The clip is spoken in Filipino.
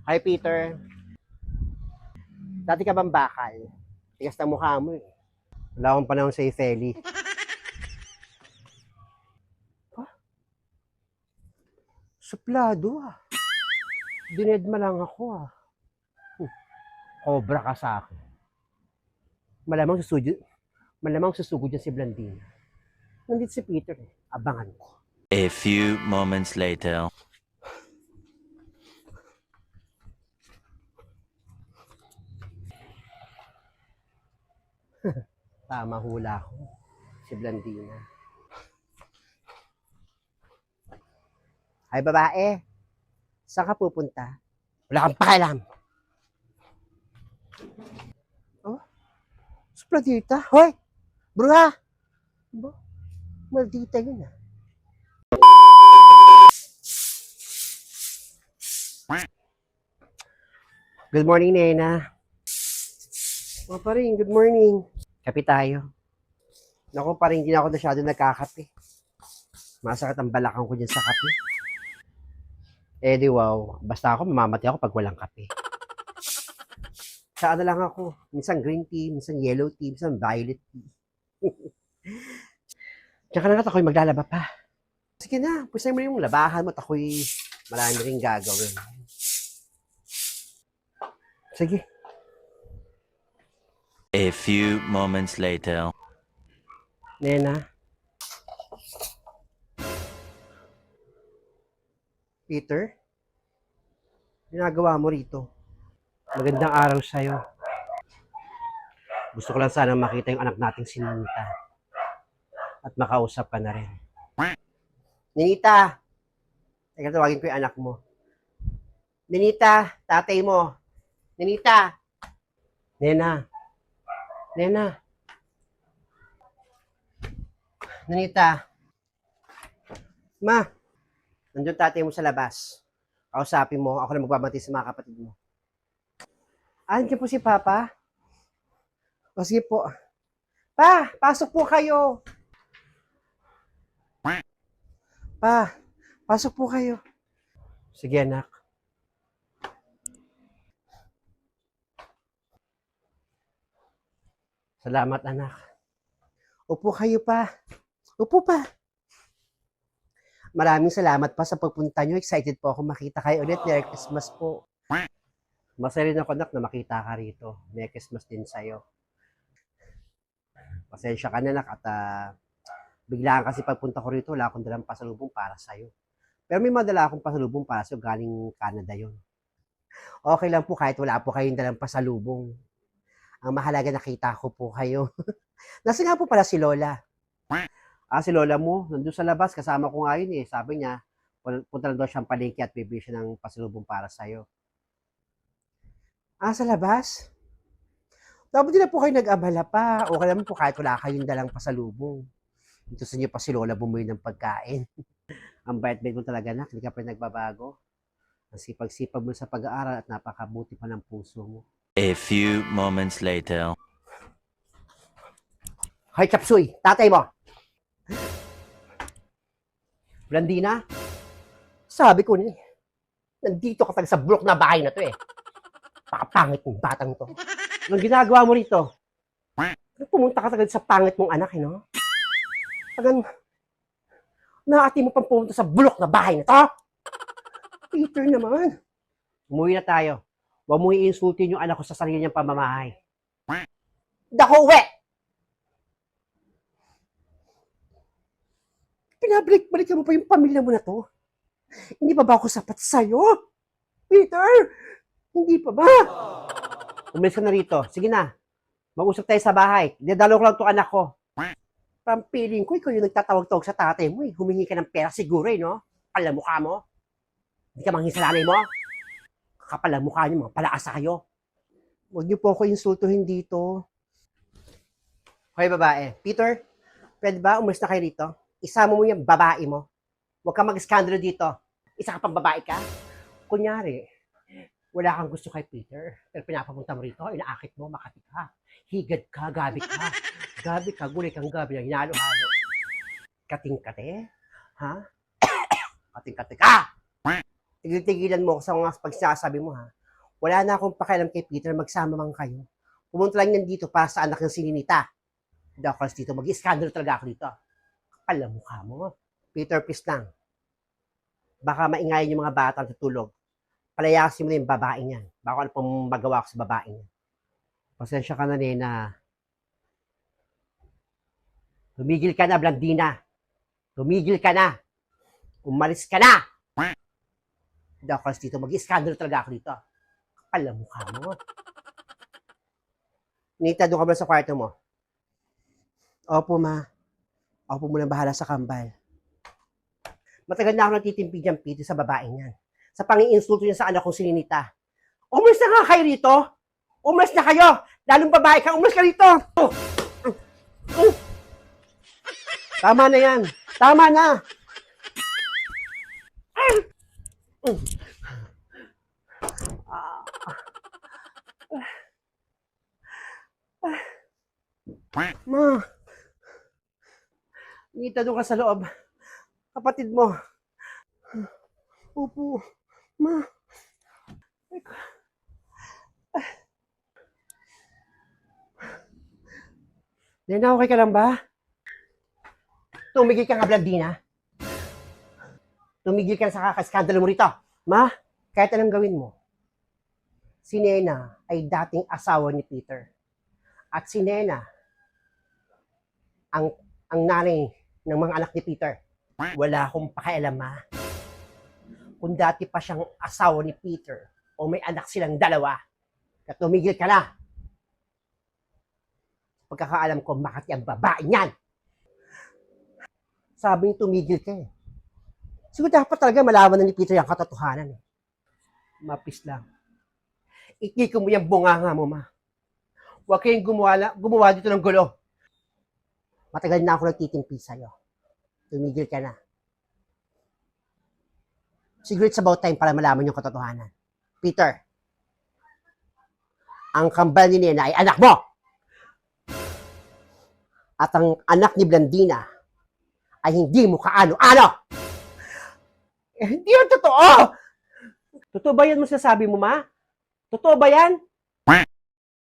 Hi, Peter. Dati ka bang bakal? Tigas na mukha mo eh. Wala akong panahon sa Feli. Suplado ah. Dinedma lang ako ah. Cobra ka sa akin. Malamang susugod yan si Blandina. Nandito si Peter eh. Abangan ko. A few moments later. Tama hula ko. Si Blandina. Ay babae. Saan ka pupunta? Wala kang pakialam. Oh? Supladita? Hoy! Bruha! Ba? Maldita yun ah. Good morning, Nena. O pa rin, good morning. Kape tayo. Naku, pa rin hindi na ako masyado nagkakape. Masakit ang balakang ko dyan sa kape. Eh di wow, basta ako mamamati ako pag walang kape. Saan na lang ako. Minsan green tea, minsan yellow tea, minsan violet tea. Tsaka na ako'y maglalaba pa. Sige na, pusay mo yung labahan mo at ako'y marami rin gagawin. Sige. A few moments later. Nena. Peter? Ginagawa mo rito? Magandang araw sa'yo. Gusto ko lang sana makita yung anak nating si Ninita. At makausap ka na rin. Ninita! Teka, tawagin ko yung anak mo. Ninita! Tatay mo! Ninita! Nena! Nena! Ninita! Ma! Nandun tatay mo sa labas. Kausapin mo, ako na magbabati sa mga kapatid mo. Andiyan po si Papa? O sige po. Pa! Pasok po kayo! Pa! Pasok po kayo. Sige anak. Salamat anak. Upo kayo pa. Upo pa. Maraming salamat pa sa pagpunta nyo. Excited po ako makita kayo ulit. Merry Christmas po. Masaya rin ako anak na makita ka rito. Merry Christmas din sa'yo. Pasensya ka na anak at biglaan kasi pagpunta ko rito, wala akong dalang pasalubong para sa'yo. Pero may madala akong pasalubong para sa'yo galing Canada yon. Okay lang po kahit wala po kayong dalang pasalubong. Ang mahalaga nakita ko po kayo. Nasa nga po pala si Lola. Si Lola mo, nandun sa labas, kasama ko nga yun eh. Sabi niya, punta lang daw siyang palengke at bibili siya ng pasalubong para sa'yo. Sa labas? Dapat din na po kayo nag-abala pa. Okay naman po kahit wala kayong dalang pasalubong. Gusto niyo pa si Lola bumili ng pagkain. Ang bait-bait mo talaga na, hindi ka pa nagbabago. Ang sipag-sipag mo sa pag-aaral at napakabuti pa ng puso mo. A few moments later. Hoy, Chapsuy! Tatay mo! Blandina? Sabi ko ni, nandito ka talaga sa bulok na bahay na to eh. Pakapangit ng batang to. Anong ginagawa mo rito? Pumunta ka talaga sa pangit mong anak eh, no? Tagang, naati mo pang pumunta sa bulok na bahay na to? Peter naman. Umuwi na tayo. Huwag mo i-insultin yung anak ko sa sarili niyang pamamahay. Dako uwi! Pinabalik-balik mo pa yung pamilya mo na to. Hindi pa ba ako sapat sa'yo? Peter! Hindi pa ba? Umalis ka na rito. Sige na. Mag-usap tayo sa bahay. Dadalo ko lang itong anak ko. Parang feeling ko, ikaw yung nagtatawag-tawag sa tatay mo eh. Humingi ka ng pera siguro eh, no? Kapal ang mukha mo. Hindi ka manghin sa nanay mo. Kapal ang mukha niyo, mga palaasa kayo. Huwag niyo po ako insultuhin dito. Hoy babae. Peter, pwede ba umalis na kayo rito? Isama mo yung babae mo. Huwag kang mag-skandalo dito. Isa ka pang babae ka. Kunyari, wala kang gusto kay Peter, pero pinapapunta mo rito, inaakit mo, makati ka. Higad ka, gabi ka. Gabi ka, gulay kang gabi, hinalo-halo. Kating-kate? Ha? Kating-kate ka! Tigil-tigilan mo ako sa mga pagsasabi mo, ha? Wala na akong pakialam kay Peter, magsama man kayo. Pumunta lang yan dito para sa anak ng sininita. Hindi ako dito, mag-iskandalo talaga ako dito. Kapal ang mukha mo. Peter, please lang. Baka maingayin yung mga bata ang tutulog. Palayasin mo na yung babaeng yan. Baka ano pang magawa ko sa babaeng yan. Pasensya ka na, Nena. Tumigil ka na, Blandina. Tumigil ka na. Umalis ka na. Hindi ako dito, mag-iskandalo talaga ako dito. Kapal ang mukha mo. Nita, doon ka ba sa kwarto mo? Opo, ma. Ako po muna bahala sa kambal. Matagal na ako nagtitimpi dyan, Peter, sa babaeng yan. Sa pang-iinsulto niya sa anak kong sininita. Umalis na nga kayo rito. Umalis na kayo. Lalong babae ka, umalis ka rito. Tama na yan. Tama na. Ma. Nita, doon ka sa loob. Kapatid mo. Opo. Ma. Nena, okay ka lang ba? Tumigil ka nga, Blandina. Tumigil ka na sa kakaskandalo mo rito. Ma, kahit anong gawin mo, si Nena ay dating asawa ni Peter. At si Nena, ang nanay ng mga anak ni Peter. Wala akong pakialam, ma. Kung dati pa siyang asawa ni Peter o may anak silang dalawa, at tumigil ka na. Pagkakaalam ko, makati ang babae niyan. Sabing tumigil ka eh. Siguro dapat talaga malaman na ni Peter yung katotohanan eh. Mapis lang. Ikiko mo yung bunganga mo, ma. Huwag kayong gumawa dito ng gulo. Matagal na ako nagtitimpi sa'yo. Tumigil ka na. Siguro it's about time para malaman yung katotohanan. Peter, ang kambal ni Nena ay anak mo! At ang anak ni Blandina ay hindi mo kaano-ano! Hindi yun totoo! Totoo ba yan mo sasabi mo, ma? Totoo ba yan?